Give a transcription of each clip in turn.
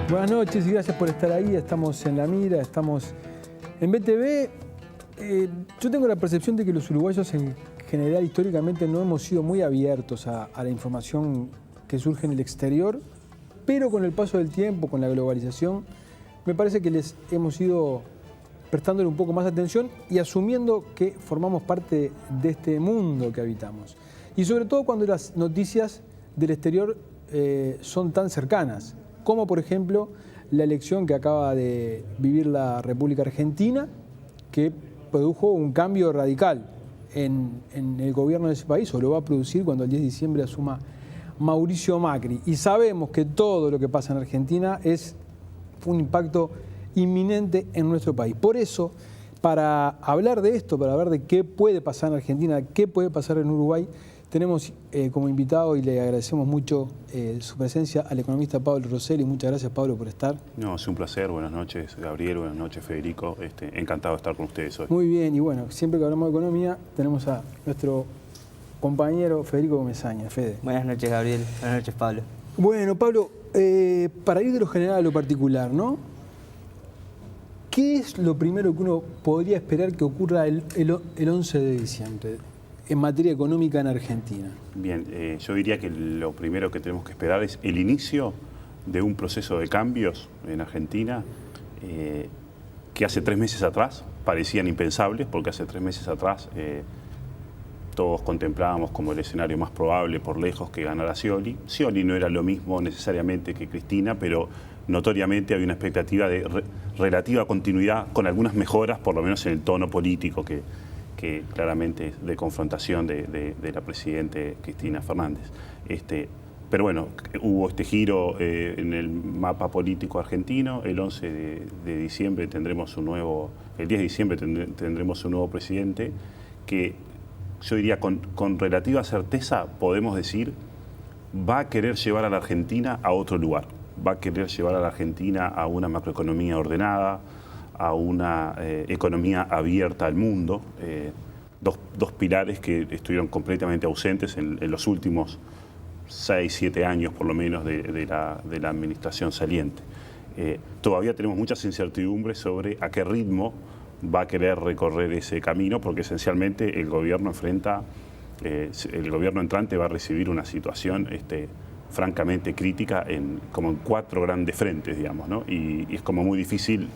Buenas noches y gracias por estar ahí. Estamos en La Mira, estamos en BTV. Yo tengo la percepción de que los uruguayos en general históricamente no hemos sido muy abiertos a la información que surge en el exterior, pero con el paso del tiempo, con la globalización, me parece que les hemos ido prestándole un poco más de atención y asumiendo que formamos parte de este mundo que habitamos. Y sobre todo cuando las noticias del exterior son tan cercanas, como por ejemplo la elección que acaba de vivir la República Argentina, que produjo un cambio radical en el gobierno de ese país, o lo va a producir cuando el 10 de diciembre asuma Mauricio Macri. Y sabemos que todo lo que pasa en Argentina es un impacto inminente en nuestro país. Por eso, para hablar de esto, para hablar de qué puede pasar en Argentina, qué puede pasar en Uruguay, tenemos como invitado, y le agradecemos mucho su presencia, al economista Pablo Rosselli. Muchas gracias, Pablo, por estar. No, es un placer. Buenas noches, Gabriel. Buenas noches, Federico. Encantado de estar con ustedes hoy. Muy bien, y bueno, siempre que hablamos de economía, tenemos a nuestro compañero Federico Comesaña. Fede. Buenas noches, Gabriel. Buenas noches, Pablo. Bueno, Pablo, para ir de lo general a lo particular, ¿no? ¿Qué es lo primero que uno podría esperar que ocurra el 11 de diciembre en materia económica en Argentina? Bien, yo diría que lo primero que tenemos que esperar es el inicio de un proceso de cambios en Argentina que hace 3 meses atrás parecían impensables, porque hace 3 meses atrás todos contemplábamos como el escenario más probable por lejos que ganara Scioli. Scioli no era lo mismo necesariamente que Cristina, pero notoriamente había una expectativa de relativa continuidad con algunas mejoras, por lo menos en el tono político que claramente es de confrontación de la presidente Cristina Fernández. Pero bueno, hubo este giro en el mapa político argentino. El 11 de diciembre tendremos un nuevo, el 10 de diciembre tendremos un nuevo presidente que yo diría con relativa certeza podemos decir va a querer llevar a la Argentina a otro lugar. Va a querer llevar a la Argentina a una macroeconomía ordenada, a una economía abierta al mundo, dos pilares que estuvieron completamente ausentes en los últimos 6, 7 años por lo menos de la administración saliente. Todavía tenemos muchas incertidumbres sobre a qué ritmo va a querer recorrer ese camino, porque esencialmente el gobierno entrante va a recibir una situación francamente crítica como en 4 grandes frentes, digamos, ¿no? Y es como muy difícil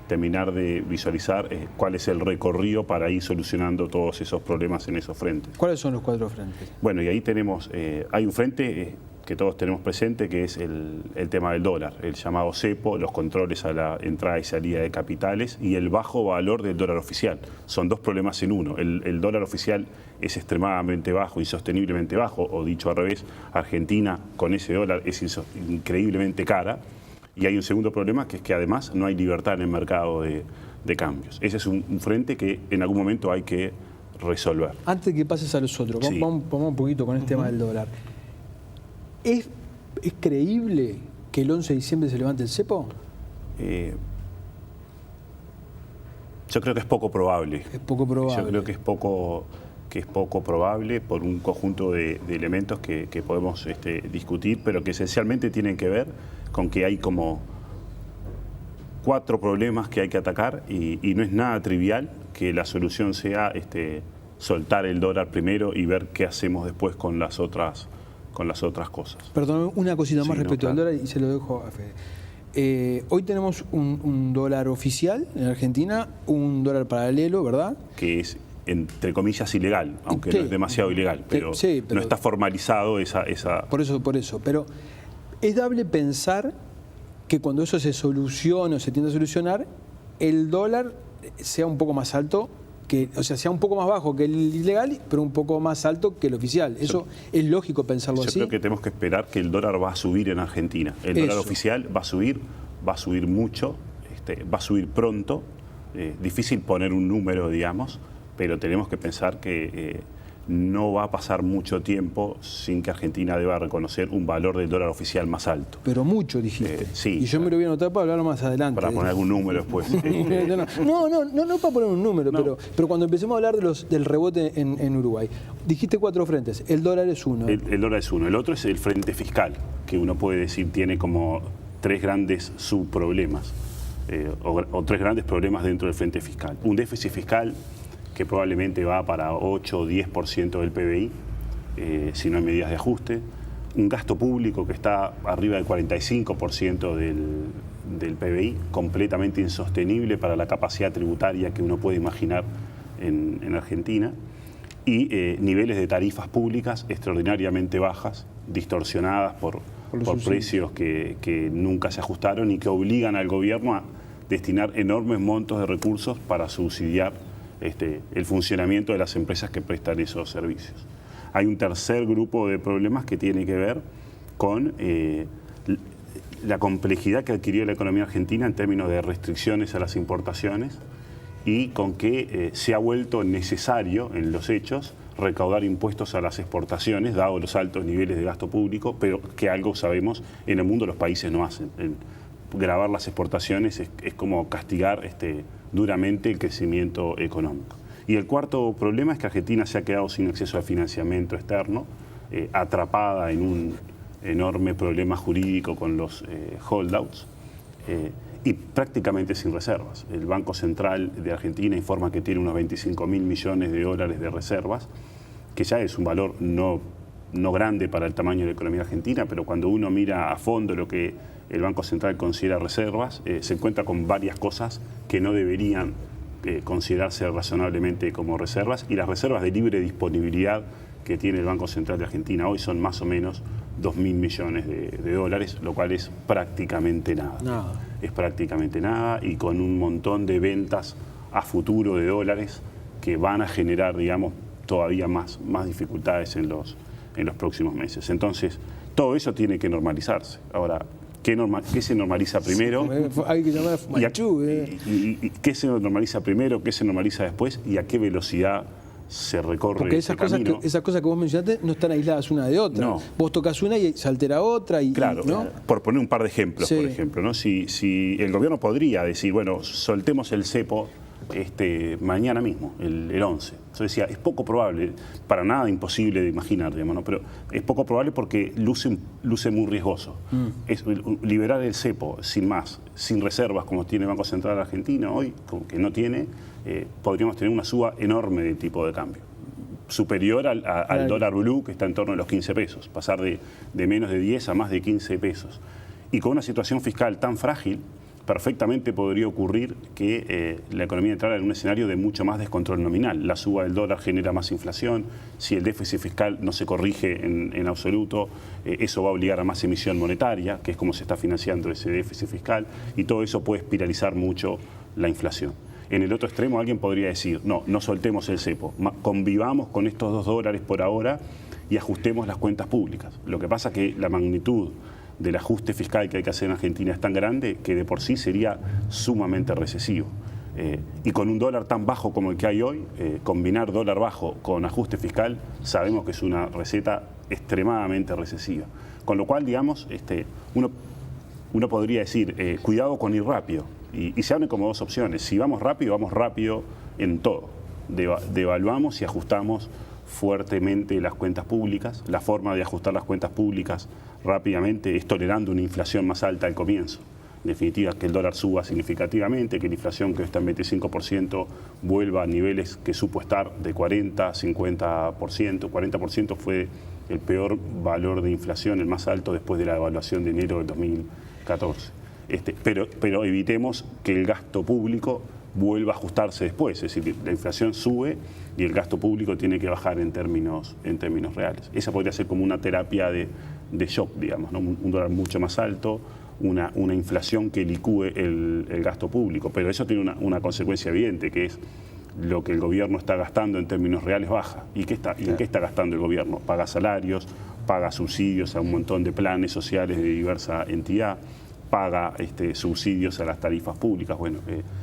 terminar de visualizar cuál es el recorrido para ir solucionando todos esos problemas en esos frentes. ¿Cuáles son los 4 frentes? Bueno, y ahí tenemos, hay un frente que todos tenemos presente, que es el tema del dólar, el llamado cepo, los controles a la entrada y salida de capitales y el bajo valor del dólar oficial. Son 2 problemas en uno. El dólar oficial es extremadamente bajo, insosteniblemente bajo, o dicho al revés, Argentina con ese dólar es increíblemente cara. Y hay un segundo problema, que es que además no hay libertad en el mercado de cambios. Ese es un frente que en algún momento hay que resolver. Antes de que pases a los otros, Sí. vamos un poquito con el tema del dólar. ¿Es creíble que el 11 de diciembre se levante el cepo? Yo creo que es poco probable. Es poco probable. Yo creo que es poco probable por un conjunto de elementos que podemos discutir, pero que esencialmente tienen que ver con que hay como 4 problemas que hay que atacar y no es nada trivial que la solución sea soltar el dólar primero y ver qué hacemos después con las otras cosas. Perdón, una cosita más Sí, respecto no, al claro. dólar y se lo dejo a Fede. Hoy tenemos un dólar oficial en Argentina, un dólar paralelo, ¿verdad? Que es, entre comillas, ilegal, aunque Sí. no es demasiado ilegal, pero, Sí, pero no está formalizado esa... Por eso. Pero es dable pensar que cuando eso se solucione o se tiende a solucionar, el dólar sea un poco más alto, sea un poco más bajo que el ilegal, pero un poco más alto que el oficial. Eso es lógico pensarlo así. Yo creo que tenemos que esperar que el dólar va a subir en Argentina. El dólar oficial va a subir mucho, va a subir pronto. Difícil poner un número, digamos, pero tenemos que pensar que no va a pasar mucho tiempo sin que Argentina deba reconocer un valor del dólar oficial más alto. Pero mucho, dijiste. Sí. Y yo me lo voy a anotar para hablarlo más adelante. Para poner algún número después. No para poner un número, pero cuando empecemos a hablar del rebote en Uruguay, dijiste 4 frentes. El dólar es uno. El dólar es uno. El otro es el frente fiscal, que uno puede decir tiene como 3 grandes subproblemas, o 3 grandes problemas dentro del frente fiscal. Un déficit fiscal que probablemente va para 8 o 10% del PBI, si no hay medidas de ajuste. Un gasto público que está arriba del 45% del PBI, completamente insostenible para la capacidad tributaria que uno puede imaginar en Argentina. Y niveles de tarifas públicas extraordinariamente bajas, distorsionadas por precios que nunca se ajustaron y que obligan al gobierno a destinar enormes montos de recursos para subsidiar el funcionamiento de las empresas que prestan esos servicios. Hay un tercer grupo de problemas que tiene que ver con la complejidad que adquirió la economía argentina en términos de restricciones a las importaciones y con que se ha vuelto necesario en los hechos recaudar impuestos a las exportaciones, dado los altos niveles de gasto público, pero que algo sabemos en el mundo los países no hacen. Gravar las exportaciones es como castigar duramente el crecimiento económico. Y el cuarto problema es que Argentina se ha quedado sin acceso al financiamiento externo, atrapada en un enorme problema jurídico con los holdouts y prácticamente sin reservas. El Banco Central de Argentina informa que tiene unos 25.000 millones de dólares de reservas, que ya es un valor no grande para el tamaño de la economía argentina, pero cuando uno mira a fondo lo que el Banco Central considera reservas, se encuentra con varias cosas que no deberían considerarse razonablemente como reservas, y las reservas de libre disponibilidad que tiene el Banco Central de Argentina hoy son más o menos 2.000 millones de dólares, lo cual es prácticamente nada. Es prácticamente nada, y con un montón de ventas a futuro de dólares que van a generar, digamos, todavía más dificultades en los próximos meses. Entonces, todo eso tiene que normalizarse. Ahora, ¿qué se normaliza primero? Hay que llamar a Fumanchu. ¿Y qué se normaliza primero? ¿Qué se normaliza después? ¿Y a qué velocidad se recorre? Porque esas cosas que vos mencionaste no están aisladas una de otra. No. Vos tocas una y se altera otra. Claro, ¿no? Por poner un par de ejemplos, por ejemplo, ¿no? Si el gobierno podría decir, bueno, soltemos el cepo mañana mismo, el 11. Yo decía, es poco probable, para nada imposible de imaginar, digamos, ¿no? Pero es poco probable porque luce muy riesgoso. Es liberar el cepo sin más, sin reservas como tiene el Banco Central Argentino hoy, que no tiene, podríamos tener una suba enorme del tipo de cambio, superior al dólar blue, que está en torno a los 15 pesos, pasar de menos de 10 a más de 15 pesos. Y con una situación fiscal tan frágil, perfectamente podría ocurrir que la economía entrara en un escenario de mucho más descontrol nominal. La suba del dólar genera más inflación, si el déficit fiscal no se corrige en absoluto, eso va a obligar a más emisión monetaria, que es como se está financiando ese déficit fiscal, y todo eso puede espiralizar mucho la inflación. En el otro extremo alguien podría decir, no soltemos el cepo, convivamos con estos 2 dólares por ahora y ajustemos las cuentas públicas. Lo que pasa es que la magnitud del ajuste fiscal que hay que hacer en Argentina es tan grande que de por sí sería sumamente recesivo. Y con un dólar tan bajo como el que hay hoy, combinar dólar bajo con ajuste fiscal, sabemos que es una receta extremadamente recesiva. Con lo cual, digamos, uno podría decir, cuidado con ir rápido. Y se abren como 2 opciones. Si vamos rápido en todo. Devaluamos y ajustamos fuertemente las cuentas públicas. La forma de ajustar las cuentas públicas rápidamente es tolerando una inflación más alta al comienzo. En definitiva, que el dólar suba significativamente, que la inflación que está en 25% vuelva a niveles que supo estar de 40, 50%. 40% fue el peor valor de inflación, el más alto después de la devaluación de enero del 2014. Pero evitemos que el gasto público vuelva a ajustarse después, es decir, la inflación sube y el gasto público tiene que bajar en términos reales. Esa podría ser como una terapia de shock, digamos, ¿no? Un dólar mucho más alto, una inflación que licúe el gasto público, pero eso tiene una consecuencia evidente, que es lo que el gobierno está gastando en términos reales baja. ¿Y en qué está gastando el gobierno? Paga salarios, paga subsidios a un montón de planes sociales de diversa entidad, paga subsidios a las tarifas públicas. Bueno,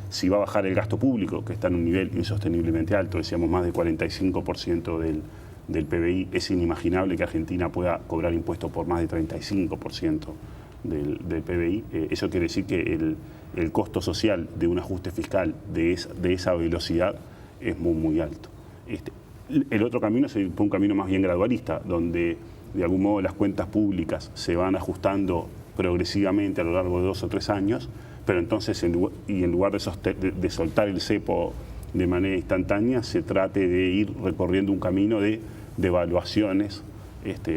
si va a bajar el gasto público, que está en un nivel insosteniblemente alto, decíamos más del 45% del PBI. Es inimaginable que Argentina pueda cobrar impuestos por más de 35% del PBI. Eso quiere decir que el costo social de un ajuste fiscal de esa velocidad es muy, muy alto. El otro camino es un camino más bien gradualista, donde de algún modo las cuentas públicas se van ajustando progresivamente a lo largo de 2 o 3 años, pero entonces en lugar de soltar el cepo de manera instantánea, se trate de ir recorriendo un camino de evaluaciones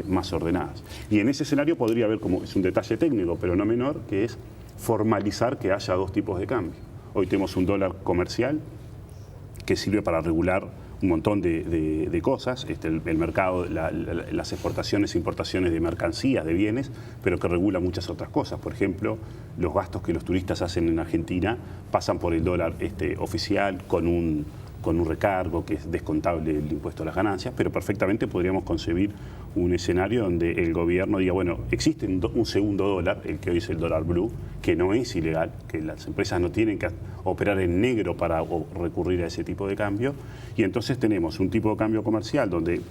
más ordenadas. Y en ese escenario podría haber, como es un detalle técnico, pero no menor, que es formalizar que haya 2 tipos de cambio. Hoy tenemos un dólar comercial que sirve para regular un montón de cosas, el mercado, las exportaciones e importaciones de mercancías, de bienes, pero que regula muchas otras cosas. Por ejemplo, los gastos que los turistas hacen en Argentina pasan por el dólar oficial con un recargo que es descontable del impuesto a las ganancias, pero perfectamente podríamos concebir un escenario donde el gobierno diga, bueno, existe un segundo dólar, el que hoy es el dólar blue, que no es ilegal, que las empresas no tienen que operar en negro para recurrir a ese tipo de cambio, y entonces tenemos un tipo de cambio comercial donde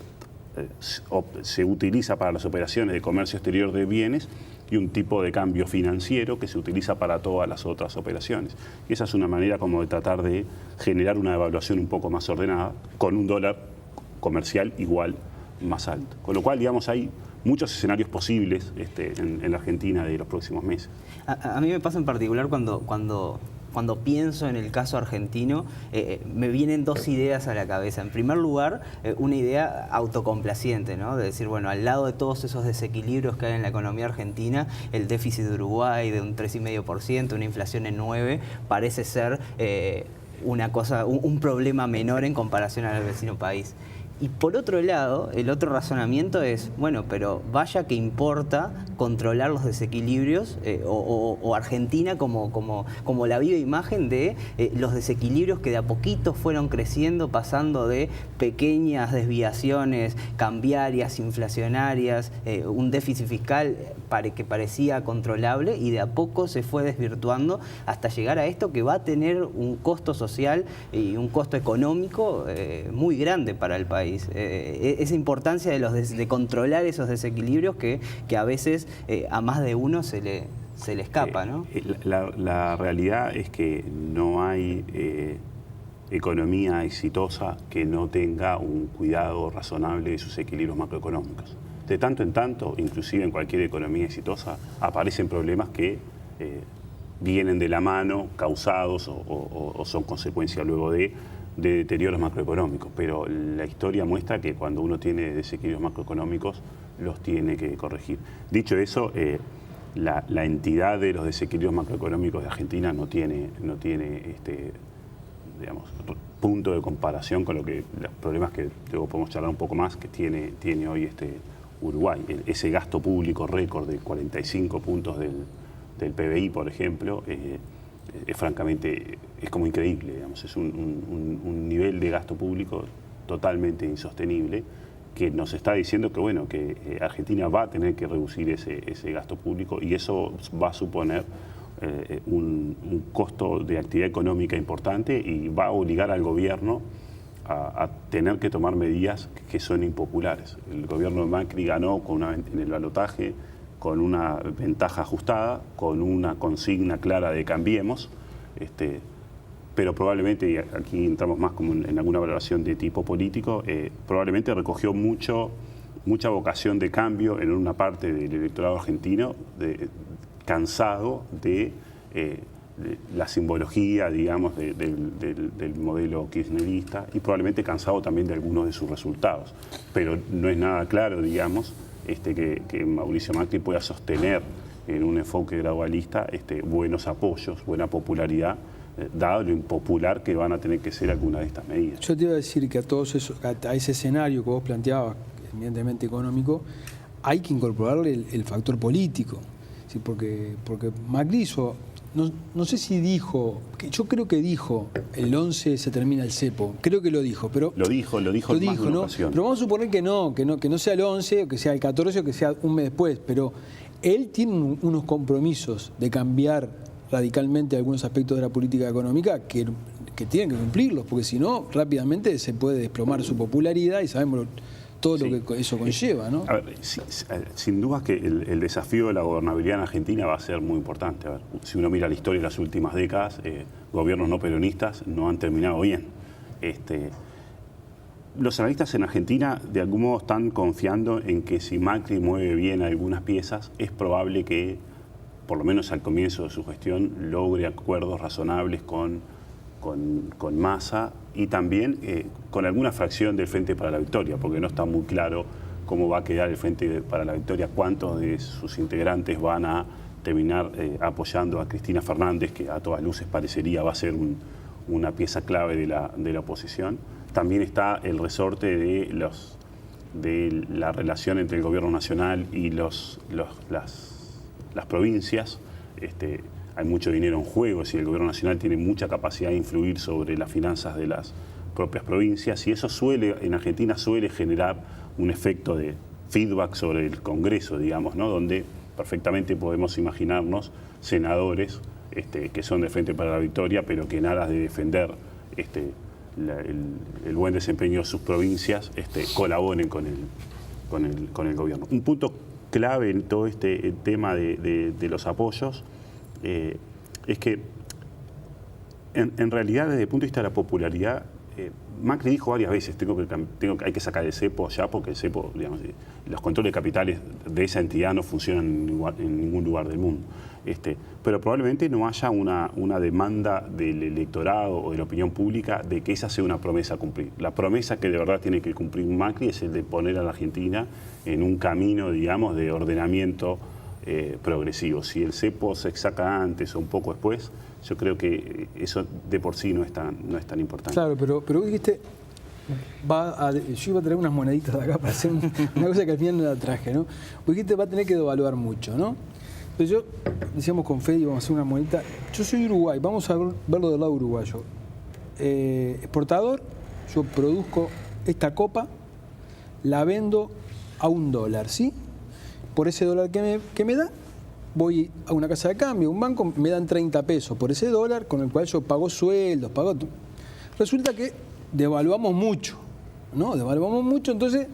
se utiliza para las operaciones de comercio exterior de bienes y un tipo de cambio financiero que se utiliza para todas las otras operaciones. Y esa es una manera como de tratar de generar una evaluación un poco más ordenada con un dólar comercial igual más alto. Con lo cual, digamos, hay muchos escenarios posibles en la Argentina de los próximos meses. A mí me pasa en particular cuando pienso en el caso argentino, me vienen 2 ideas a la cabeza. En primer lugar, una idea autocomplaciente, ¿no? De decir, bueno, al lado de todos esos desequilibrios que hay en la economía argentina, el déficit de Uruguay de un 3,5%, una inflación en 9%, parece ser un problema menor en comparación al vecino país. Y por otro lado, el otro razonamiento es, bueno, pero vaya que importa controlar los desequilibrios o Argentina como la viva imagen de los desequilibrios que de a poquito fueron creciendo, pasando de pequeñas desviaciones cambiarias, inflacionarias, un déficit fiscal que parecía controlable y de a poco se fue desvirtuando hasta llegar a esto que va a tener un costo social y un costo económico muy grande para el país. Esa importancia de controlar esos desequilibrios que a veces a más de uno se le escapa, ¿no? La realidad es que no hay economía exitosa que no tenga un cuidado razonable de sus equilibrios macroeconómicos. De tanto en tanto, inclusive en cualquier economía exitosa, aparecen problemas que vienen de la mano, causados o son consecuencia luego de deterioros macroeconómicos, pero la historia muestra que cuando uno tiene desequilibrios macroeconómicos los tiene que corregir. Dicho eso, la entidad de los desequilibrios macroeconómicos de Argentina no tiene digamos, punto de comparación con los problemas que luego podemos charlar un poco más que tiene hoy Uruguay. Ese gasto público récord de 45 puntos del PBI, por ejemplo, francamente es como increíble, digamos, es un nivel de gasto público totalmente insostenible que nos está diciendo que, bueno, que Argentina va a tener que reducir ese gasto público y eso va a suponer un costo de actividad económica importante y va a obligar al gobierno a tener que tomar medidas que son impopulares. El gobierno de Macri ganó en el balotaje con una ventaja ajustada, con una consigna clara de cambiemos, pero probablemente, y aquí entramos más como en alguna valoración de tipo político, probablemente recogió mucha vocación de cambio en una parte del electorado argentino, cansado de la simbología, digamos, del modelo kirchnerista y probablemente cansado también de algunos de sus resultados. Pero no es nada claro, digamos, que Mauricio Macri pueda sostener en un enfoque gradualista buenos apoyos, buena popularidad, dado lo impopular que van a tener que ser algunas de estas medidas. Yo te iba a decir que a ese escenario que vos planteabas, evidentemente económico, hay que incorporarle el factor político. ¿Sí? Porque Macri hizo, no sé si dijo, yo creo que dijo, el 11 se termina el cepo, creo que lo dijo, pero... Lo dijo en más de una ocasión. Pero vamos a suponer que no sea el 11, o que sea el 14, o que sea un mes después, pero él tiene unos compromisos de cambiar radicalmente algunos aspectos de la política económica que tienen que cumplirlos, porque si no, rápidamente se puede desplomar su popularidad y sabemos todo lo que eso conlleva, ¿no? A ver, sin duda que el desafío de la gobernabilidad en Argentina va a ser muy importante. A ver, si uno mira la historia de las últimas décadas, gobiernos no peronistas no han terminado bien. Los analistas en Argentina de algún modo están confiando en que si Macri mueve bien algunas piezas, es probable que, por lo menos al comienzo de su gestión, logre acuerdos razonables con Massa y también con alguna fracción del Frente para la Victoria, porque no está muy claro cómo va a quedar el Frente para la Victoria, cuántos de sus integrantes van a terminar apoyando a Cristina Fernández, que a todas luces parecería va a ser una pieza clave de la oposición. También está el resorte de la relación entre el gobierno nacional y las provincias. Hay mucho dinero en juego, si el gobierno nacional tiene mucha capacidad de influir sobre las finanzas de las propias provincias, y eso en Argentina suele generar un efecto de feedback sobre el Congreso, digamos, ¿no? Donde perfectamente podemos imaginarnos senadores que son de Frente para la Victoria, pero que en aras de defender el buen desempeño de sus provincias, colaboren con el gobierno. Un punto clave en todo este tema de los apoyos es que en realidad desde el punto de vista de la popularidad, Macri dijo varias veces hay que sacar el cepo ya porque el cepo, digamos, los controles de capitales de esa entidad no funcionan en ningún lugar del mundo. Pero probablemente no haya una demanda del electorado o de la opinión pública de que esa sea una promesa a cumplir. La promesa que de verdad tiene que cumplir Macri es el de poner a la Argentina en un camino, digamos, de ordenamiento progresivo. Si el cepo se saca antes o un poco después, yo creo que eso de por sí no es tan importante. Claro, pero dijiste, yo iba a traer unas moneditas de acá para hacer una cosa que al final no la traje, ¿no? Vos dijiste, va a tener que devaluar mucho, ¿no? Entonces decíamos con Fede, vamos a hacer una monedita. Yo soy Uruguay, vamos a verlo del lado uruguayo. Exportador, yo produzco esta copa, la vendo a $1, ¿sí? Por ese dólar que me da, voy a una casa de cambio, un banco, me dan 30 pesos por ese dólar, con el cual yo pago sueldos, Resulta que devaluamos mucho, ¿no? Devaluamos mucho, entonces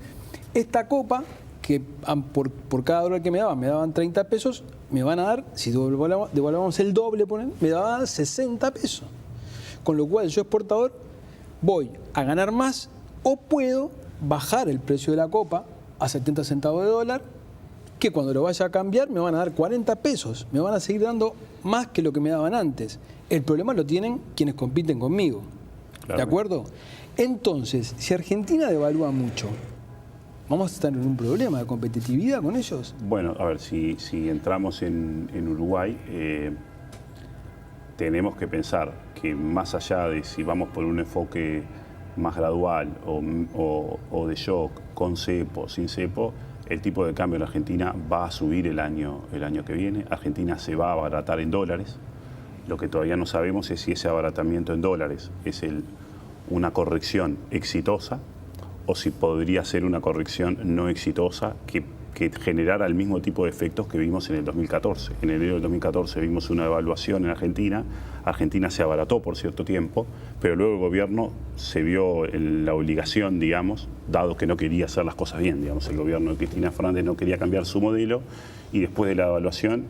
esta copa, que por cada dólar que me daban 30 pesos, me van a dar, si devaluamos el doble, me van a dar 60 pesos. Con lo cual yo, exportador, voy a ganar más o puedo bajar el precio de la copa a 70 centavos de dólar, que cuando lo vaya a cambiar me van a dar 40 pesos, me van a seguir dando más que lo que me daban antes. El problema lo tienen quienes compiten conmigo, claro. ¿De acuerdo? Entonces, si Argentina devalúa mucho, ¿vamos a estar en un problema de competitividad con ellos? Bueno, a ver, si entramos en Uruguay, tenemos que pensar que más allá de si vamos por un enfoque más gradual o de shock, con cepo, sin cepo, el tipo de cambio en Argentina va a subir el año que viene. Argentina se va a abaratar en dólares. Lo que todavía no sabemos es si ese abaratamiento en dólares es una corrección exitosa o si podría ser una corrección no exitosa que generara el mismo tipo de efectos que vimos en el 2014. En enero del 2014 vimos una devaluación en Argentina. Argentina se abarató por cierto tiempo, pero luego el gobierno se vio en la obligación, digamos, dado que no quería hacer las cosas bien, digamos, el gobierno de Cristina Fernández no quería cambiar su modelo y después de la devaluación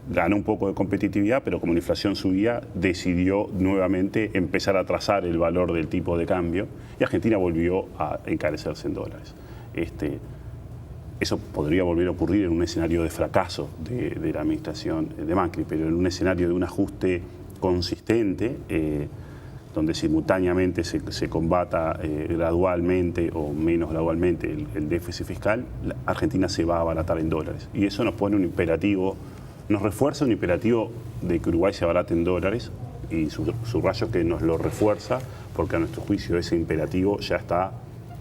ganó un poco de competitividad, pero como la inflación subía, decidió nuevamente empezar a trazar el valor del tipo de cambio y Argentina volvió a encarecerse en dólares. Eso podría volver a ocurrir en un escenario de fracaso de la administración de Macri, pero en un escenario de un ajuste consistente, donde simultáneamente se combata gradualmente o menos gradualmente el déficit fiscal, Argentina se va a abaratar en dólares. Y eso nos pone un imperativo, nos refuerza un imperativo de que Uruguay se abarate en dólares y subrayo que nos lo refuerza porque a nuestro juicio ese imperativo ya está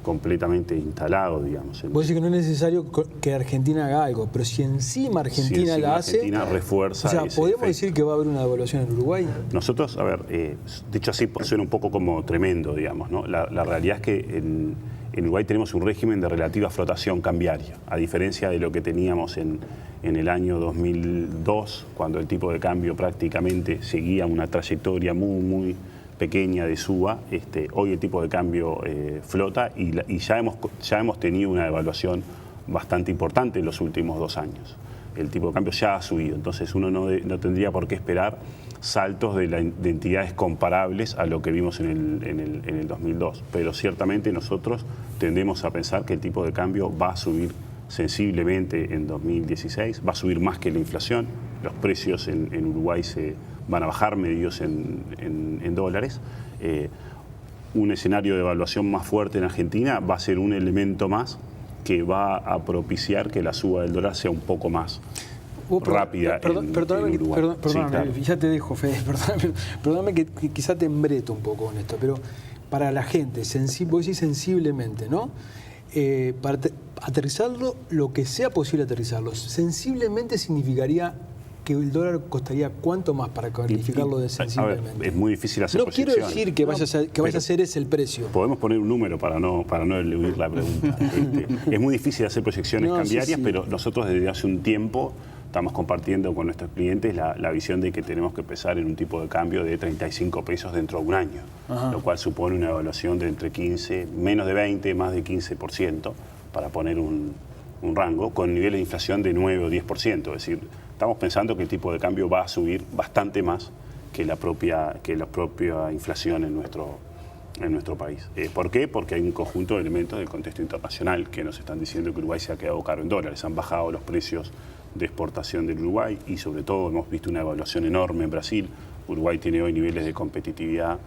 completamente instalado, digamos. Vos decís que no es necesario que Argentina haga algo, pero si encima Argentina la hace... Argentina refuerza. O sea, ¿podemos decir que va a haber una devaluación en Uruguay? Nosotros, a ver, dicho así, suena un poco como tremendo, digamos, ¿no? La realidad es que en Uruguay tenemos un régimen de relativa flotación cambiaria, a diferencia de lo que teníamos en el año 2002, cuando el tipo de cambio prácticamente seguía una trayectoria muy pequeña de suba, hoy el tipo de cambio flota y ya hemos tenido una devaluación bastante importante en los últimos 2 años. El tipo de cambio ya ha subido, entonces uno no tendría por qué esperar saltos de entidades comparables a lo que vimos en el 2002. Pero ciertamente nosotros tendemos a pensar que el tipo de cambio va a subir sensiblemente en 2016, va a subir más que la inflación, los precios en Uruguay se van a bajar medidos en dólares. Un escenario de evaluación más fuerte en Argentina va a ser un elemento más que va a propiciar que la suba del dólar sea un poco más rápida en Uruguay. Perdóname, sí, claro. Ya te dejo, Fede, perdóname que quizá te embreto un poco con esto, pero para la gente, vos decís sensiblemente, ¿no? Para aterrizarlo, lo que sea posible aterrizarlo, sensiblemente significaría que el dólar costaría cuánto más para calificarlo de sensiblemente. A ver, es muy difícil hacer proyecciones. No quiero decir que vaya a ser ese el precio. Podemos poner un número para no eludir la pregunta. Es muy difícil hacer proyecciones cambiarias, sí. Pero nosotros desde hace un tiempo estamos compartiendo con nuestros clientes la visión de que tenemos que empezar en un tipo de cambio de 35 pesos dentro de un año, lo cual supone una evaluación de entre 15, menos de 20, más de 15%, para poner un rango, con niveles de inflación de 9 o 10%. Es decir, estamos pensando que el tipo de cambio va a subir bastante más que la propia inflación en nuestro país. ¿Por qué? Porque hay un conjunto de elementos del contexto internacional que nos están diciendo que Uruguay se ha quedado caro en dólares. Han bajado los precios de exportación del Uruguay y sobre todo hemos visto una evaluación enorme en Brasil. Uruguay tiene hoy niveles de competitividad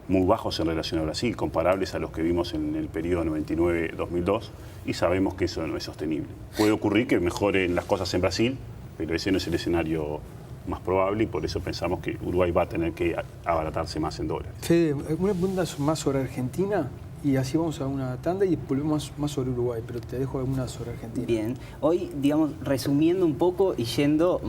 muy bajos en relación a Brasil, comparables a los que vimos en el periodo 99-2002, y sabemos que eso no es sostenible. Puede ocurrir que mejoren las cosas en Brasil, pero ese no es el escenario más probable y por eso pensamos que Uruguay va a tener que abaratarse más en dólares. Fede, una pregunta más sobre Argentina y así vamos a una tanda y volvemos más sobre Uruguay, pero te dejo alguna sobre Argentina. Bien, hoy, digamos, resumiendo un poco y yendo,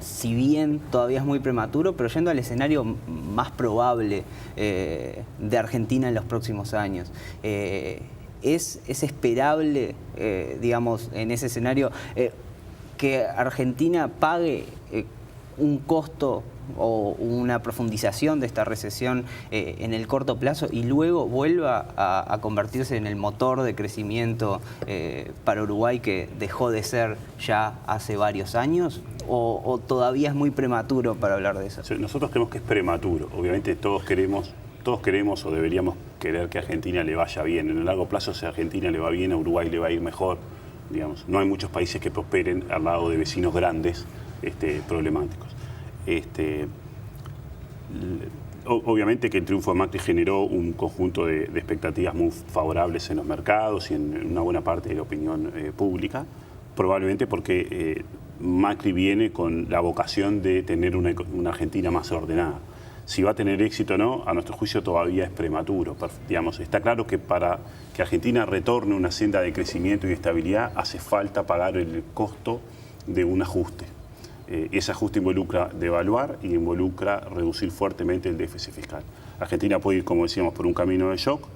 si bien todavía es muy prematuro, pero yendo al escenario más probable de Argentina en los próximos años. ¿Es esperable, digamos, en ese escenario, que Argentina pague un costo o una profundización de esta recesión en el corto plazo y luego vuelva a convertirse en el motor de crecimiento para Uruguay que dejó de ser ya hace varios años? ¿O todavía es muy prematuro para hablar de eso? Nosotros creemos que es prematuro. Obviamente todos queremos o deberíamos querer que a Argentina le vaya bien. En el largo plazo, si a Argentina le va bien, a Uruguay le va a ir mejor. Digamos, no hay muchos países que prosperen al lado de vecinos grandes problemáticos. Obviamente que el triunfo de Macri generó un conjunto de expectativas muy favorables en los mercados y en una buena parte de la opinión pública, probablemente porque Macri viene con la vocación de tener una Argentina más ordenada. Si va a tener éxito o no, a nuestro juicio todavía es prematuro. Digamos, está claro que para que Argentina retorne una senda de crecimiento y estabilidad hace falta pagar el costo de un ajuste. Ese ajuste involucra devaluar y involucra reducir fuertemente el déficit fiscal. Argentina puede ir, como decíamos, por un camino de shock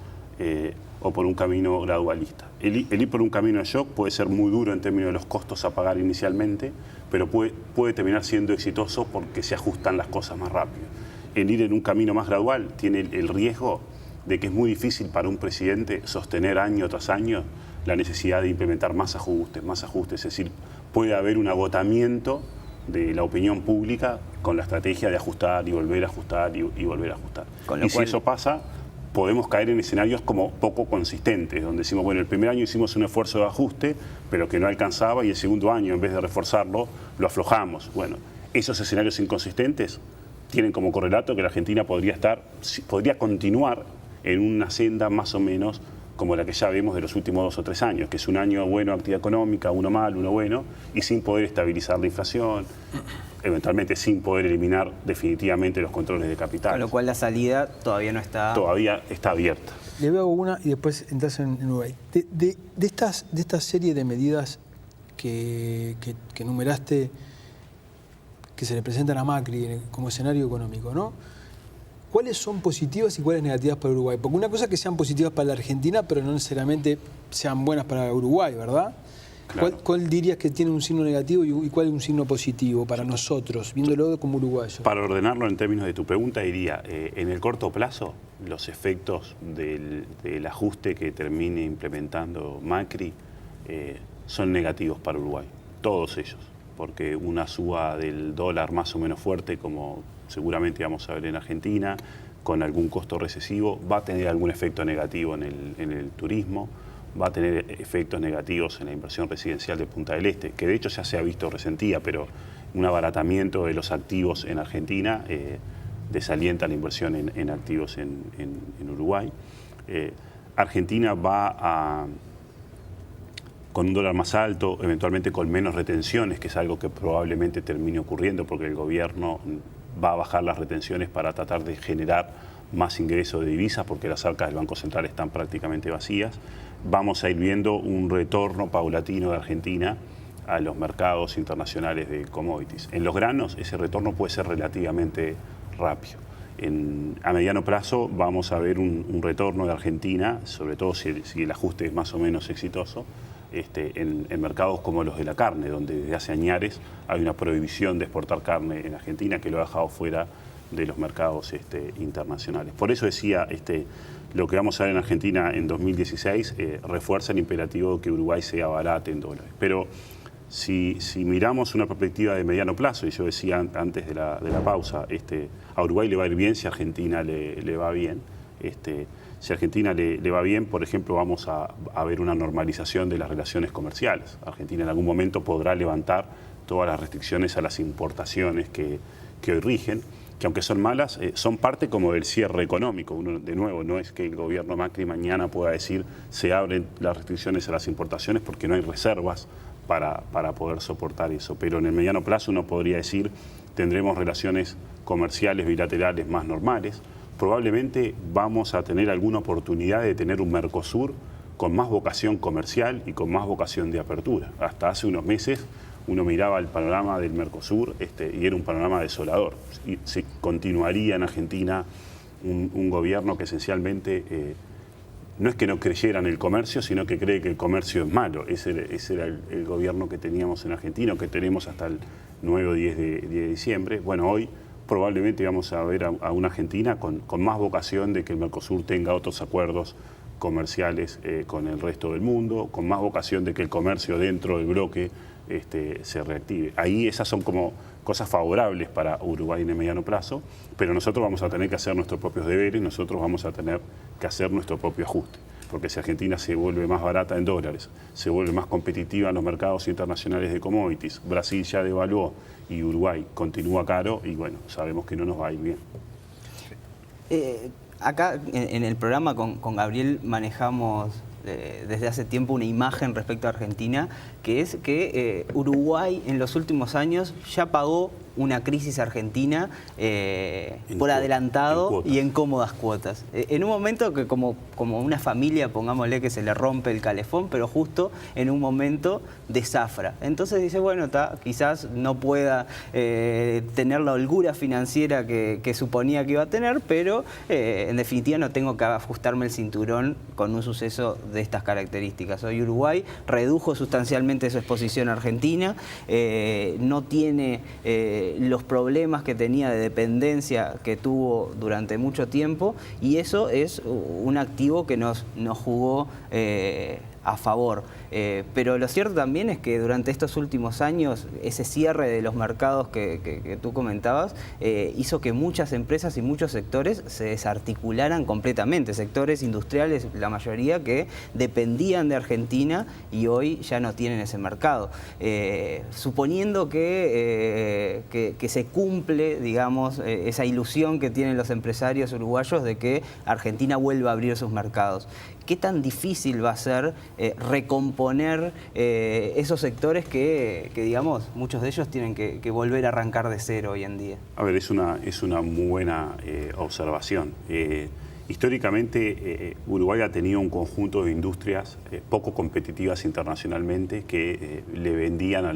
o por un camino gradualista. El ir por un camino de shock puede ser muy duro en términos de los costos a pagar inicialmente, pero puede terminar siendo exitoso porque se ajustan las cosas más rápido. El ir en un camino más gradual tiene el riesgo de que es muy difícil para un presidente sostener año tras año la necesidad de implementar más ajustes, es decir, puede haber un agotamiento de la opinión pública con la estrategia de ajustar y volver a ajustar y volver a ajustar. Si eso pasa, podemos caer en escenarios como poco consistentes, donde decimos, bueno, el primer año hicimos un esfuerzo de ajuste, pero que no alcanzaba, y el segundo año, en vez de reforzarlo, lo aflojamos. Bueno, esos escenarios inconsistentes tienen como correlato que la Argentina podría continuar en una senda más o menos como la que ya vemos de los últimos 2 o 3 años, que es un año bueno de actividad económica, uno mal, uno bueno, y sin poder estabilizar la inflación, eventualmente sin poder eliminar definitivamente los controles de capital. Con lo cual la salida todavía no está... Todavía está abierta. Le veo una y después entras en Uruguay. De esta serie de medidas que enumeraste, que se le presentan a Macri como escenario económico, ¿no? ¿Cuáles son positivas y cuáles negativas para Uruguay? Porque una cosa es que sean positivas para la Argentina, pero no necesariamente sean buenas para Uruguay, ¿verdad? Claro. ¿Cuál dirías que tiene un signo negativo y cuál es un signo positivo para nosotros, viéndolo como uruguayos? Para ordenarlo en términos de tu pregunta, diría, en el corto plazo, los efectos del ajuste que termine implementando Macri son negativos para Uruguay, todos ellos, porque una suba del dólar más o menos fuerte, como seguramente vamos a ver en Argentina, con algún costo recesivo, va a tener algún efecto negativo en el turismo, va a tener efectos negativos en la inversión residencial de Punta del Este, que de hecho ya se ha visto resentida, pero un abaratamiento de los activos en Argentina desalienta la inversión en activos en Uruguay. Argentina va con un dólar más alto, eventualmente con menos retenciones, que es algo que probablemente termine ocurriendo porque el gobierno va a bajar las retenciones para tratar de generar más ingresos de divisas porque las arcas del Banco Central están prácticamente vacías. Vamos a ir viendo un retorno paulatino de Argentina a los mercados internacionales de commodities. En los granos ese retorno puede ser relativamente rápido. A mediano plazo vamos a ver un retorno de Argentina, sobre todo si el ajuste es más o menos exitoso, en mercados como los de la carne, donde desde hace años hay una prohibición de exportar carne en Argentina que lo ha dejado fuera de los mercados internacionales. Por eso decía, lo que vamos a ver en Argentina en 2016 refuerza el imperativo de que Uruguay sea barato en dólares. Pero si miramos una perspectiva de mediano plazo, y yo decía antes de la pausa, a Uruguay le va a ir bien si a Argentina le va bien. Si a Argentina le va bien, por ejemplo, vamos a ver una normalización de las relaciones comerciales. Argentina en algún momento podrá levantar todas las restricciones a las importaciones que hoy rigen, que aunque son malas, son parte como del cierre económico. Uno, de nuevo, no es que el gobierno Macri mañana pueda decir se abren las restricciones a las importaciones porque no hay reservas para poder soportar eso. Pero en el mediano plazo uno podría decir tendremos relaciones comerciales bilaterales más normales. Probablemente vamos a tener alguna oportunidad de tener un Mercosur con más vocación comercial y con más vocación de apertura. Hasta hace unos meses uno miraba el panorama del Mercosur y era un panorama desolador. Y se continuaría en Argentina un gobierno que esencialmente no es que no creyera en el comercio, sino que cree que el comercio es malo. Ese era el gobierno que teníamos en Argentina, que tenemos hasta el 9 o 10 de diciembre. Bueno, hoy probablemente vamos a ver a una Argentina con más vocación de que el Mercosur tenga otros acuerdos comerciales con el resto del mundo, con más vocación de que el comercio dentro del bloque se reactive. Ahí esas son como cosas favorables para Uruguay en el mediano plazo, pero nosotros vamos a tener que hacer nuestros propios deberes, nosotros vamos a tener que hacer nuestro propio ajuste. Porque si Argentina se vuelve más barata en dólares, se vuelve más competitiva en los mercados internacionales de commodities, Brasil ya devaluó y Uruguay continúa caro y bueno, sabemos que no nos va a ir bien. Acá en el programa con Gabriel manejamos desde hace tiempo una imagen respecto a Argentina, que es que Uruguay en los últimos años ya pagó una crisis argentina por adelantado y en cómodas cuotas. En un momento que como una familia, pongámosle que se le rompe el calefón, pero justo en un momento de zafra. Entonces dice, bueno, quizás no pueda tener la holgura financiera que suponía que iba a tener, pero en definitiva no tengo que ajustarme el cinturón con un suceso de estas características. Hoy Uruguay redujo sustancialmente su exposición a Argentina, no tiene los problemas que tenía de dependencia que tuvo durante mucho tiempo, y eso es un activo que nos jugó a favor. Pero lo cierto también es que durante estos últimos años ese cierre de los mercados que tú comentabas hizo que muchas empresas y muchos sectores se desarticularan completamente, sectores industriales, la mayoría que dependían de Argentina y hoy ya no tienen ese mercado. Suponiendo que se cumple, digamos, esa ilusión que tienen los empresarios uruguayos de que Argentina vuelva a abrir sus mercados, ¿qué tan difícil va a ser recomponer esos sectores que, digamos, muchos de ellos tienen que volver a arrancar de cero hoy en día? A ver, es una muy buena observación. Históricamente, Uruguay ha tenido un conjunto de industrias poco competitivas internacionalmente que le vendían a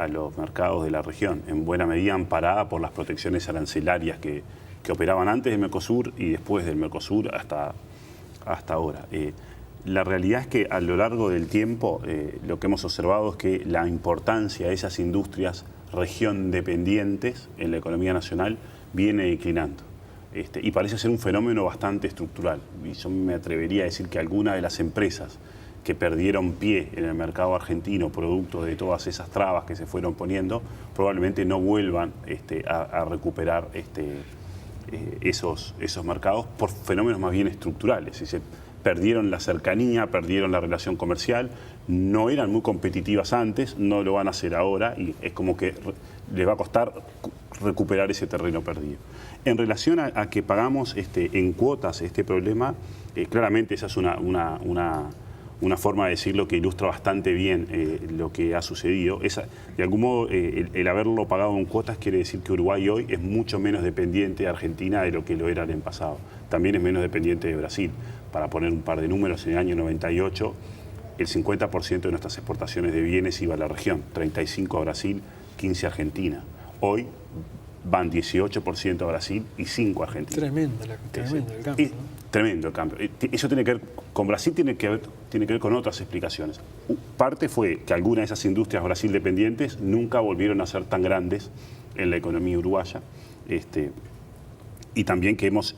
los mercados de la región, en buena medida amparada por las protecciones arancelarias que operaban antes del Mercosur y después del Mercosur hasta ahora. La realidad es que a lo largo del tiempo lo que hemos observado es que la importancia de esas industrias región dependientes en la economía nacional viene declinando. Y parece ser un fenómeno bastante estructural. Y yo me atrevería a decir que algunas de las empresas que perdieron pie en el mercado argentino producto de todas esas trabas que se fueron poniendo, probablemente no vuelvan a recuperar esos mercados por fenómenos más bien estructurales. Es decir, perdieron la cercanía, perdieron la relación comercial, no eran muy competitivas antes, no lo van a hacer ahora y es como que les va a costar recuperar ese terreno perdido. En relación a que pagamos en cuotas este problema, claramente esa es una forma de decirlo que ilustra bastante bien lo que ha sucedido. De algún modo, el haberlo pagado en cuotas quiere decir que Uruguay hoy es mucho menos dependiente de Argentina de lo que lo era en el pasado. También es menos dependiente de Brasil. Para poner un par de números, en el año 98, el 50% de nuestras exportaciones de bienes iba a la región, 35% a Brasil, 15% a Argentina. Hoy van 18% a Brasil y 5% a Argentina. Tremendo el cambio, ¿no? Tremendo el cambio. Eso tiene que ver con Brasil, tiene que ver con otras explicaciones. Parte fue que algunas de esas industrias Brasil dependientes nunca volvieron a ser tan grandes en la economía uruguaya. Y también que hemos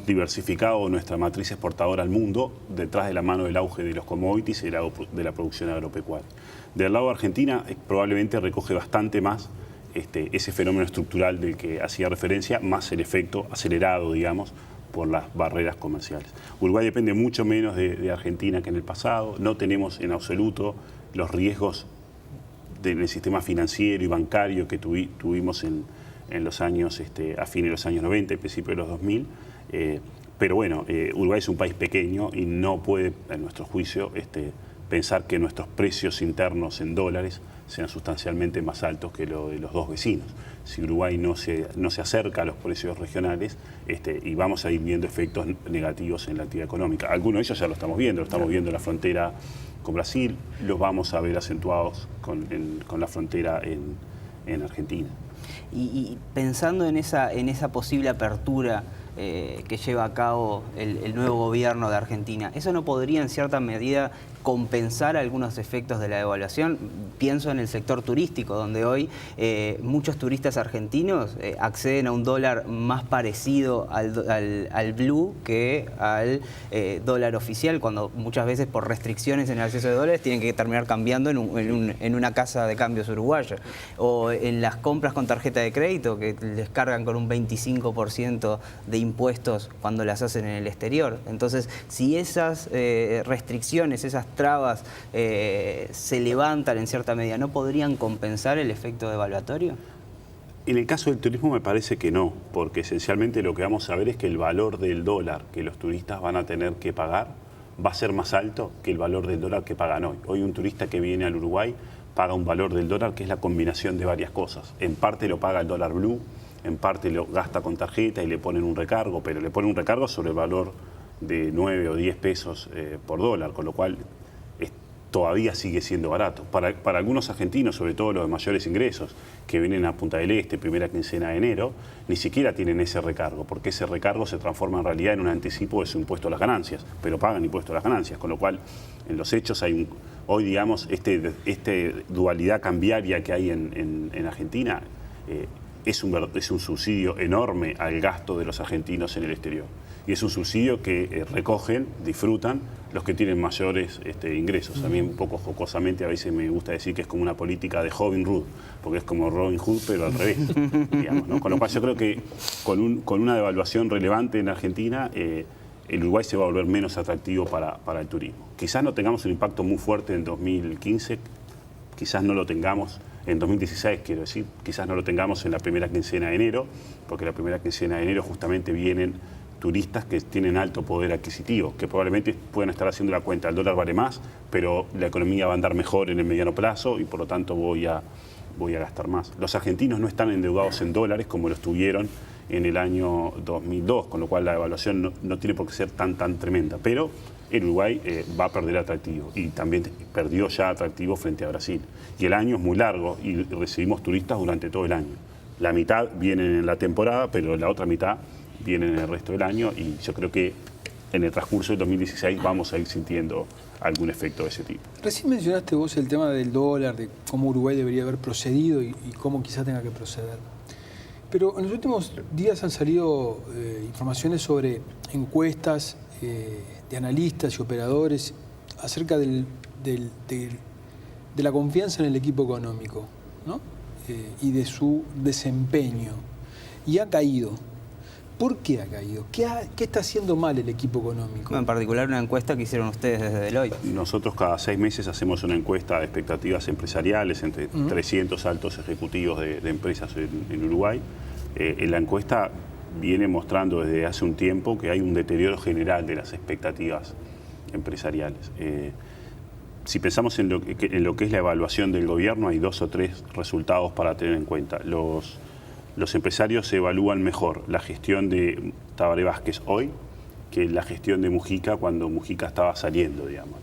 diversificado nuestra matriz exportadora al mundo detrás de la mano del auge de los commodities y de la producción agropecuaria. Del lado de Argentina probablemente recoge bastante más ese fenómeno estructural del que hacía referencia, más el efecto acelerado, digamos, por las barreras comerciales. Uruguay depende mucho menos de Argentina que en el pasado, no tenemos en absoluto los riesgos del sistema financiero y bancario que tuvimos en los años, a fines de los años 90 y principios de los 2000, pero bueno, Uruguay es un país pequeño y no puede, en nuestro juicio, pensar que nuestros precios internos en dólares sean sustancialmente más altos que lo de los dos vecinos. Si Uruguay no se acerca a los precios regionales, y vamos a ir viendo efectos negativos en la actividad económica. Algunos de ellos ya lo estamos viendo en la frontera con Brasil, los vamos a ver acentuados con la frontera en Argentina. Y pensando en esa posible apertura que lleva a cabo el nuevo gobierno de Argentina, ¿eso no podría en cierta medida compensar algunos efectos de la devaluación? Pienso en el sector turístico, donde hoy muchos turistas argentinos acceden a un dólar más parecido al blue que al dólar oficial, cuando muchas veces por restricciones en el acceso de dólares tienen que terminar cambiando en una casa de cambios uruguaya. O en las compras con tarjeta de crédito, que les cargan con un 25% de impuestos cuando las hacen en el exterior. Entonces, si esas restricciones, esas trabas se levantan en cierta medida, ¿no podrían compensar el efecto devaluatorio? En el caso del turismo me parece que no, porque esencialmente lo que vamos a ver es que el valor del dólar que los turistas van a tener que pagar va a ser más alto que el valor del dólar que pagan hoy. Hoy un turista que viene al Uruguay paga un valor del dólar que es la combinación de varias cosas. En parte lo paga el dólar blue, en parte lo gasta con tarjeta y le ponen un recargo, pero le ponen un recargo sobre el valor de 9 o 10 pesos por dólar, con lo cual todavía sigue siendo barato. Para algunos argentinos, sobre todo los de mayores ingresos, que vienen a Punta del Este, primera quincena de enero, ni siquiera tienen ese recargo, porque ese recargo se transforma en realidad en un anticipo de su impuesto a las ganancias, pero pagan impuesto a las ganancias, con lo cual en los hechos hay hoy, digamos, dualidad cambiaria que hay en Argentina, es un subsidio enorme al gasto de los argentinos en el exterior. Y es un subsidio que recogen, disfrutan los que tienen mayores ingresos. A mí un poco jocosamente a veces me gusta decir que es como una política de Robin Hood, porque es como Robin Hood pero al revés, digamos, ¿no? Con lo cual yo creo que con una devaluación relevante en Argentina, el Uruguay se va a volver menos atractivo para el turismo. Quizás no tengamos un impacto muy fuerte en 2015, quizás no lo tengamos en 2016, quiero decir, quizás no lo tengamos en la primera quincena de enero, porque la primera quincena de enero justamente vienen turistas que tienen alto poder adquisitivo, que probablemente puedan estar haciendo la cuenta, el dólar vale más, pero la economía va a andar mejor en el mediano plazo y por lo tanto voy a gastar más. Los argentinos no están endeudados en dólares como lo estuvieron en el año 2002, con lo cual la devaluación no tiene por qué ser tan tremenda, pero el Uruguay va a perder atractivo y también perdió ya atractivo frente a Brasil. Y el año es muy largo y recibimos turistas durante todo el año. La mitad vienen en la temporada, pero la otra mitad vienen en el resto del año y yo creo que en el transcurso del 2016 vamos a ir sintiendo algún efecto de ese tipo. Recién mencionaste vos el tema del dólar, de cómo Uruguay debería haber procedido y cómo quizás tenga que proceder. Pero en los últimos días han salido informaciones sobre encuestas de analistas y operadores acerca de la confianza en el equipo económico, ¿no? Y de su desempeño. Y ha caído. ¿Por qué ha caído? ¿Qué está haciendo mal el equipo económico? Bueno, en particular una encuesta que hicieron ustedes desde Deloitte. Nosotros cada 6 meses hacemos una encuesta de expectativas empresariales entre 300 altos ejecutivos de empresas en Uruguay. La encuesta viene mostrando desde hace un tiempo que hay un deterioro general de las expectativas empresariales. Si pensamos en lo que es la evaluación del gobierno, hay 2 o 3 resultados para tener en cuenta. Los empresarios evalúan mejor la gestión de Tabaré Vázquez hoy que la gestión de Mujica cuando Mujica estaba saliendo, digamos.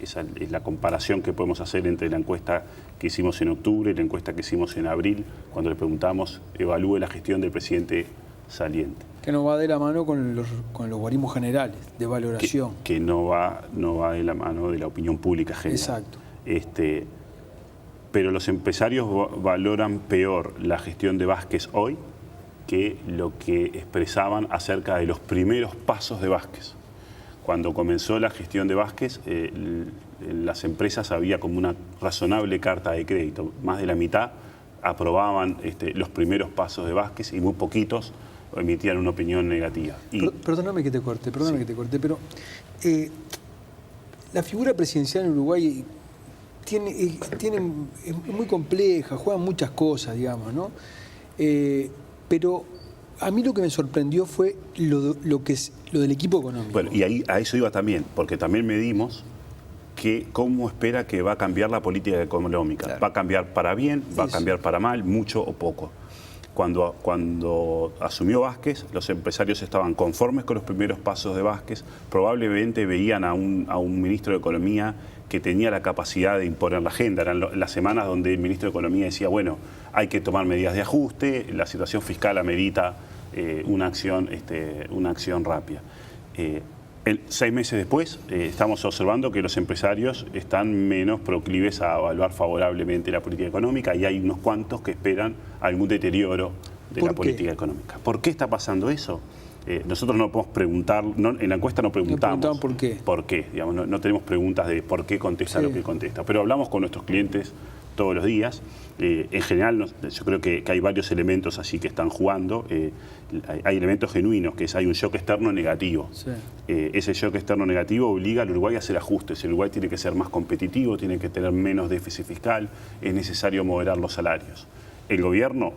Esa es la comparación que podemos hacer entre la encuesta que hicimos en octubre y la encuesta que hicimos en abril, cuando le preguntamos, evalúe la gestión del presidente saliente. Que no va de la mano con los guarismos generales de valoración. Que no va de la mano de la opinión pública general. Exacto. Pero los empresarios valoran peor la gestión de Vázquez hoy que lo que expresaban acerca de los primeros pasos de Vázquez. Cuando comenzó la gestión de Vázquez, en las empresas había como una razonable carta de crédito. Más de la mitad aprobaban los primeros pasos de Vázquez y muy poquitos emitían una opinión negativa. Perdóname que te corte, pero la figura presidencial en Uruguay es muy compleja, juegan muchas cosas, digamos, ¿no? Pero a mí lo que me sorprendió fue lo del equipo económico. Bueno, y ahí a eso iba también, porque también medimos cómo espera que va a cambiar la política económica. Claro. ¿Va a cambiar para bien? ¿Va a cambiar para mal? ¿Mucho o poco? Cuando asumió Vázquez, los empresarios estaban conformes con los primeros pasos de Vázquez, probablemente veían a un ministro de Economía que tenía la capacidad de imponer la agenda. Eran las semanas donde el ministro de Economía decía, bueno, hay que tomar medidas de ajuste, la situación fiscal amerita una acción rápida. 6 meses después, estamos observando que los empresarios están menos proclives a evaluar favorablemente la política económica y hay unos cuantos que esperan algún deterioro de la política económica. ¿Por qué está pasando eso? Nosotros no podemos preguntar, en la encuesta no preguntamos por qué. ¿Por qué? Digamos, no tenemos preguntas de por qué contesta lo que contesta, pero hablamos con nuestros clientes todos los días. En general, yo creo que hay varios elementos así que están jugando. Hay elementos genuinos, que hay un shock externo negativo. Sí. Ese shock externo negativo obliga al Uruguay a hacer ajustes. El Uruguay tiene que ser más competitivo, tiene que tener menos déficit fiscal, es necesario moderar los salarios. El gobierno,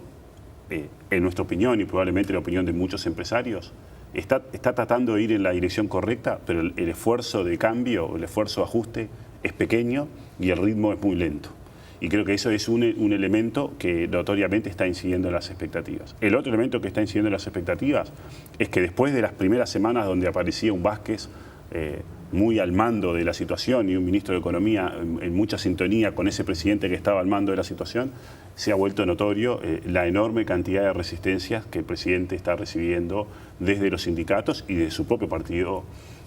en nuestra opinión y probablemente en la opinión de muchos empresarios, está tratando de ir en la dirección correcta, pero el esfuerzo de cambio, el esfuerzo de ajuste es pequeño y el ritmo es muy lento. Y creo que eso es un elemento que notoriamente está incidiendo en las expectativas. El otro elemento que está incidiendo en las expectativas es que después de las primeras semanas donde aparecía un Vázquez muy al mando de la situación y un ministro de Economía en mucha sintonía con ese presidente que estaba al mando de la situación, se ha vuelto notorio la enorme cantidad de resistencias que el presidente está recibiendo desde los sindicatos y de su propio partido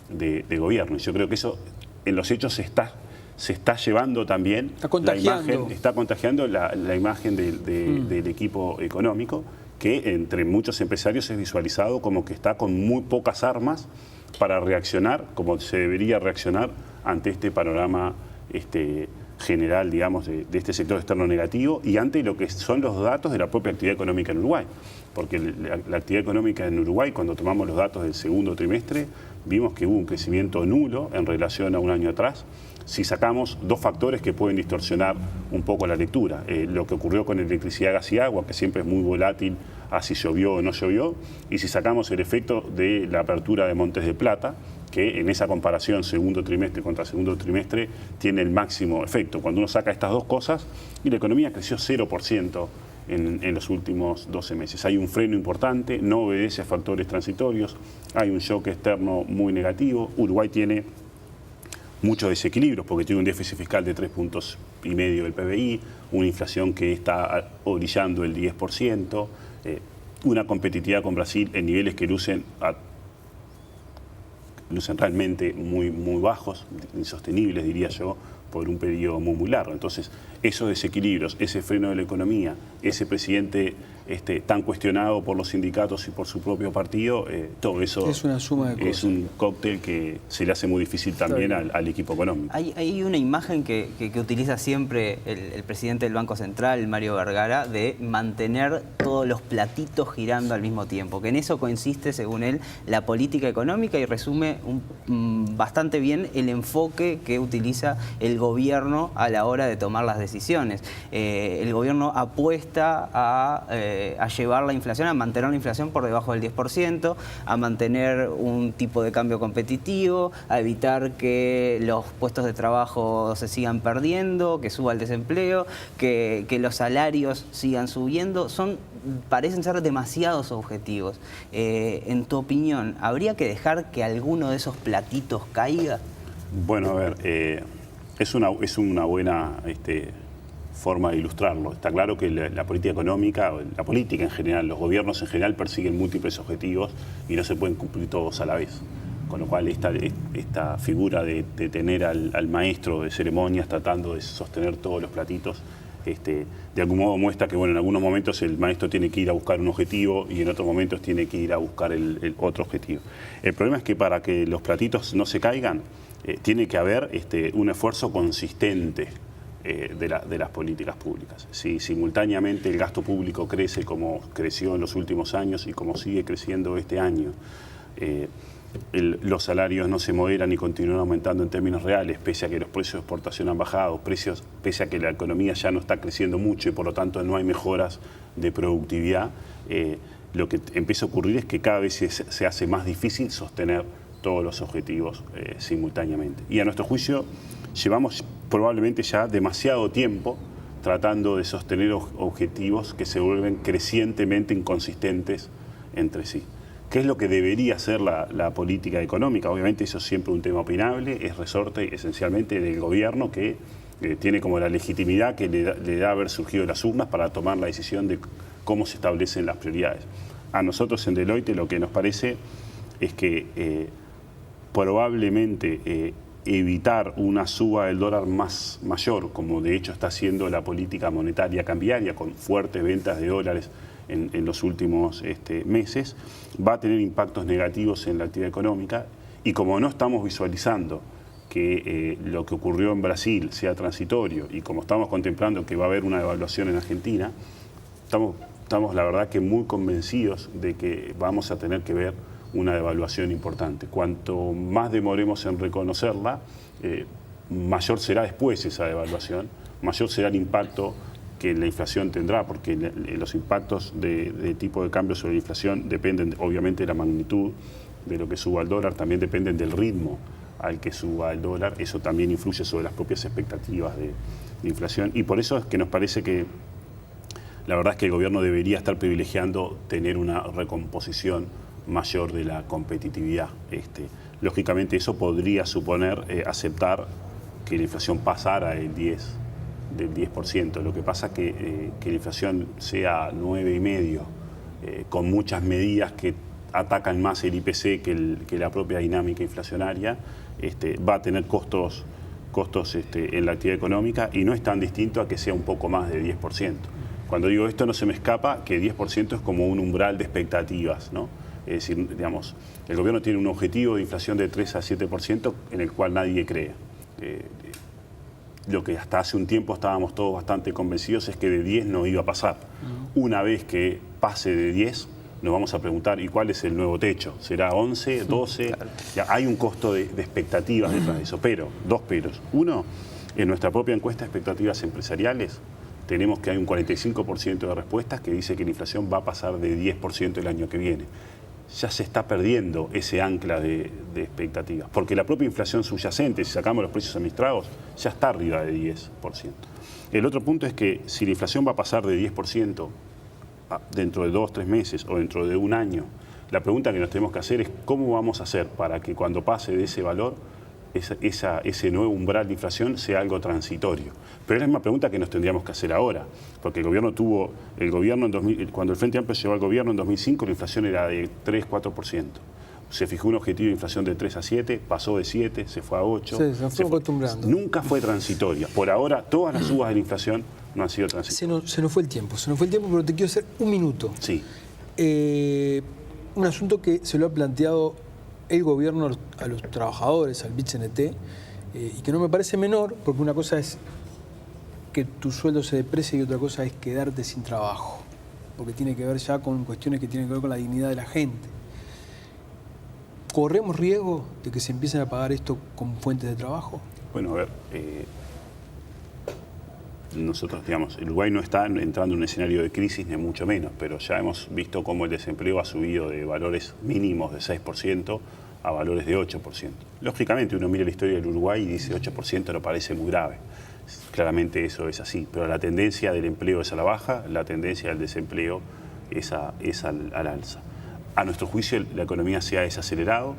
de gobierno. Y yo creo que eso en los hechos se está llevando también, está contagiando la imagen del equipo económico, que entre muchos empresarios es visualizado como que está con muy pocas armas para reaccionar como se debería reaccionar ante este panorama general, digamos, de este sector externo negativo y ante lo que son los datos de la propia actividad económica en Uruguay. Porque la actividad económica en Uruguay, cuando tomamos los datos del segundo trimestre, vimos que hubo un crecimiento nulo en relación a un año atrás. Si sacamos 2 factores que pueden distorsionar un poco la lectura, lo que ocurrió con electricidad, gas y agua, que siempre es muy volátil a si llovió o no llovió, y si sacamos el efecto de la apertura de Montes de Plata, que en esa comparación segundo trimestre contra segundo trimestre tiene el máximo efecto. Cuando uno saca estas 2 cosas, y la economía creció 0% en los últimos 12 meses. Hay un freno importante, no obedece a factores transitorios, hay un shock externo muy negativo. Uruguay tiene muchos desequilibrios porque tiene un déficit fiscal de 3,5 puntos del PBI, una inflación que está orillando el 10%, una competitividad con Brasil en niveles que lucen lucen realmente muy bajos, insostenibles, diría yo, por un periodo muy largo. Entonces, esos desequilibrios, ese freno de la economía, ese presidente tan cuestionado por los sindicatos y por su propio partido, todo eso es una suma de cosas. Es un cóctel que se le hace muy difícil también al equipo económico. Hay una imagen que utiliza siempre el presidente del Banco Central, Mario Vergara, de mantener todos los platitos girando al mismo tiempo, que en eso consiste, según él, la política económica, y resume bastante bien el enfoque que utiliza el gobierno a la hora de tomar las decisiones. El gobierno apuesta a llevar la inflación, a mantener la inflación por debajo del 10%, a mantener un tipo de cambio competitivo, a evitar que los puestos de trabajo se sigan perdiendo, que suba el desempleo, que los salarios sigan subiendo. Parecen ser demasiados objetivos. En tu opinión, ¿habría que dejar que alguno de esos platitos caiga? Bueno, a ver, es una buena forma de ilustrarlo. Está claro que la política económica, la política en general, los gobiernos en general persiguen múltiples objetivos y no se pueden cumplir todos a la vez. Con lo cual esta figura de tener al maestro de ceremonias tratando de sostener todos los platitos, de algún modo muestra que bueno, en algunos momentos el maestro tiene que ir a buscar un objetivo y en otros momentos tiene que ir a buscar el otro objetivo. El problema es que para que los platitos no se caigan, tiene que haber un esfuerzo consistente de las políticas públicas. Si simultáneamente el gasto público crece como creció en los últimos años y como sigue creciendo este año, los salarios no se moderan y continúan aumentando en términos reales, pese a que los precios de exportación han bajado, pese a que la economía ya no está creciendo mucho y por lo tanto no hay mejoras de productividad, lo que empieza a ocurrir es que cada vez se hace más difícil sostener todos los objetivos simultáneamente. Y a nuestro juicio llevamos probablemente ya demasiado tiempo tratando de sostener objetivos que se vuelven crecientemente inconsistentes entre sí. ¿Qué es lo que debería hacer la política económica? Obviamente eso es siempre un tema opinable, es resorte esencialmente del gobierno que tiene como la legitimidad que le da haber surgido de las urnas para tomar la decisión de cómo se establecen las prioridades. A nosotros en Deloitte lo que nos parece es que probablemente evitar una suba del dólar mayor, como de hecho está haciendo la política monetaria cambiaria, con fuertes ventas de dólares en los últimos meses, va a tener impactos negativos en la actividad económica, y como no estamos visualizando que lo que ocurrió en Brasil sea transitorio, y como estamos contemplando que va a haber una devaluación en Argentina, estamos la verdad que muy convencidos de que vamos a tener que ver una devaluación importante. Cuanto más demoremos en reconocerla, mayor será después esa devaluación, mayor será el impacto que la inflación tendrá, porque los impactos de tipo de cambio sobre la inflación dependen obviamente de la magnitud de lo que suba el dólar, también dependen del ritmo al que suba el dólar, eso también influye sobre las propias expectativas de inflación, y por eso es que nos parece que la verdad es que el gobierno debería estar privilegiando tener una recomposición mayor de la competitividad. Lógicamente eso podría suponer aceptar que la inflación pasara del 10%. Lo que pasa es que la inflación sea 9,5%, con muchas medidas que atacan más el IPC que la propia dinámica inflacionaria, va a tener costos en la actividad económica, y no es tan distinto a que sea un poco más de 10%. Cuando digo esto no se me escapa que 10% es como un umbral de expectativas, ¿no? Es decir, digamos, el gobierno tiene un objetivo de inflación de 3 a 7% en el cual nadie cree. Lo que hasta hace un tiempo estábamos todos bastante convencidos es que de 10 no iba a pasar. Una vez que pase de 10, nos vamos a preguntar, ¿y cuál es el nuevo techo? ¿Será 11, 12? Claro. Ya hay un costo de expectativas detrás de eso, pero, dos peros. Uno, en nuestra propia encuesta de expectativas empresariales, tenemos que hay un 45% de respuestas que dice que la inflación va a pasar de 10% el año que viene. Ya se está perdiendo ese ancla de expectativas, porque la propia inflación subyacente, si sacamos los precios administrados, ya está arriba de 10%. El otro punto es que si la inflación va a pasar de 10% dentro de 2 o 3 meses o dentro de un año, la pregunta que nos tenemos que hacer es cómo vamos a hacer para que cuando pase de ese valor, ese nuevo umbral de inflación sea algo transitorio. Pero es la misma pregunta que nos tendríamos que hacer ahora, porque cuando el Frente Amplio llegó al gobierno en 2005, la inflación era de 3-4%. se fijó un objetivo de inflación de 3 a 7, pasó de 7, se fue a 8. Sí, se fue acostumbrando. Nunca fue transitoria. Por ahora, todas las subas de la inflación no han sido transitorias. Se nos fue el tiempo, pero te quiero hacer un minuto. Sí. Un asunto que se lo ha planteado el gobierno a los trabajadores, al BIT-CNT, y que no me parece menor, porque una cosa es que tu sueldo se deprecie y otra cosa es quedarte sin trabajo, porque tiene que ver ya con cuestiones que tienen que ver con la dignidad de la gente. ¿Corremos riesgo de que se empiecen a pagar esto con fuentes de trabajo? Bueno, a ver, nosotros, digamos, Uruguay no está entrando en un escenario de crisis, ni mucho menos, pero ya hemos visto cómo el desempleo ha subido de valores mínimos de 6% a valores de 8%. Lógicamente, uno mira la historia del Uruguay y dice 8% no parece muy grave. Claramente eso es así, pero la tendencia del empleo es a la baja, la tendencia del desempleo es al alza. A nuestro juicio, la economía se ha desacelerado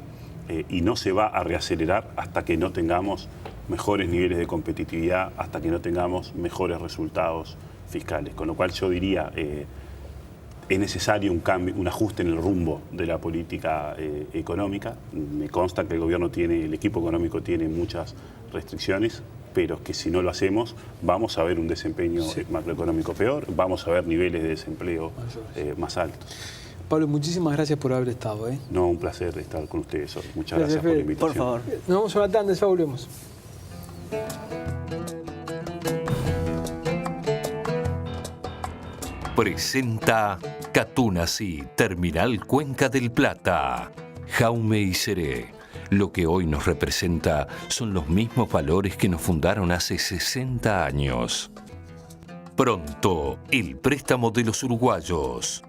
y no se va a reacelerar hasta que no tengamos mejores niveles de competitividad, hasta que no tengamos mejores resultados fiscales. Con lo cual yo diría, es necesario un cambio, un ajuste en el rumbo de la política económica. Me consta que el equipo económico tiene muchas restricciones, pero que si no lo hacemos vamos a ver un desempeño macroeconómico peor, vamos a ver niveles de desempleo más altos. Pablo, muchísimas gracias por haber estado. No, un placer estar con ustedes hoy. Muchas gracias por la invitación. Por favor. Nos vamos a una tanda, ya volvemos. Presenta Catunasí, Terminal Cuenca del Plata. Jaume y Seré. Lo que hoy nos representa son los mismos valores que nos fundaron hace 60 años. Pronto, el préstamo de los uruguayos.